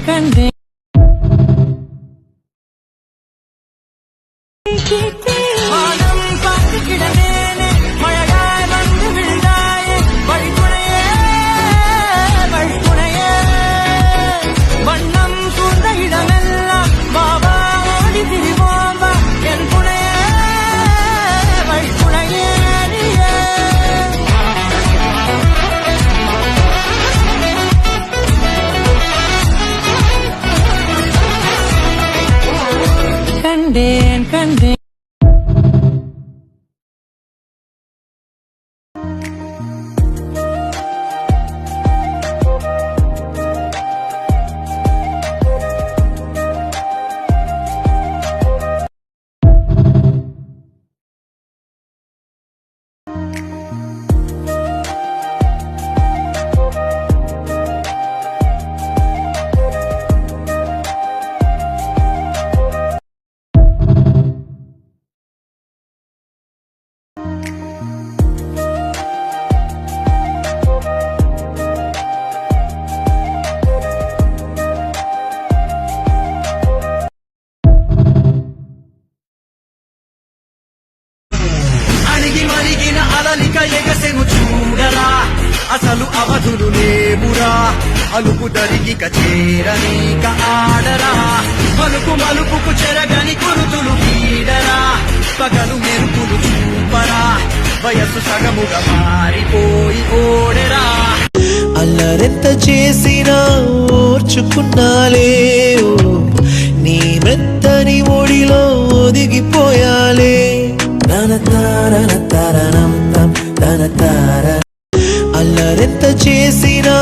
கண்டேன் வானம் பார்த்து கிடந்தேனே மழையாய் வந்து விழுந்தாயே வழித்துணையே வழித்துணையே வண்ணம் சூழ்ந்த இடமெல்லாம் பாபா ஓடி திரிவோம் வா என் துணையே வழித்துணையே கண்டேன் అలలిక ఎగసెను చూడరా అసలు అవధులు లేవురా అలుపు దరిగిక చేరనీక ఆడరా మలుపు మలుపుకు చెరగని కురుతులు వీడరా పగలు మెరుపులు చూపరా వయస్సు సగముగా మారిపోయి ఓడరా అల్లరెంత చేసినా ఓర్చుకున్నాలే నీ మెత్తని ఒడిలో ఒదిగిపోయాలే అల్లరెంత చేసినా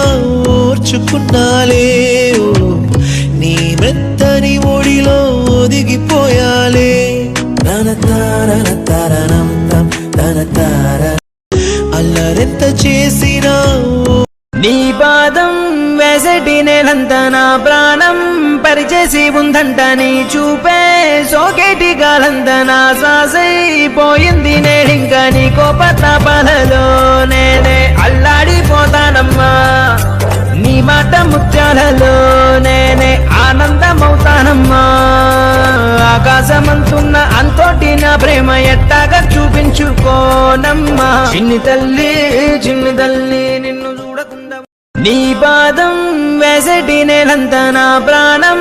ఓర్చుకున్నాలే నీ మెత్తని ఒడిలో ఒదిగిపోయాలే అల్లరెంత చేసినా నీ పాదం వేసటి నేలంత నా ప్రాణం పరిచేసి ఉందంట నీ చూపే సోకేటి గాలంత నా శ్వాసైపోయింది నేడింక నీ కోపతాపాలలో నేనే అల్లాడిపోతానమ్మా నీ మాట ముత్యాలలో నేనే ఆనందమవుతానమ్మా ఆకాశమంతున్న అంతోటి నా ప్రేమ ఎట్టాగా చూపించుకోనమ్మా చిన్ని తల్లి నిన్ను చూడకుండా నీ పాదం వేసటి నేలంత నా ప్రాణం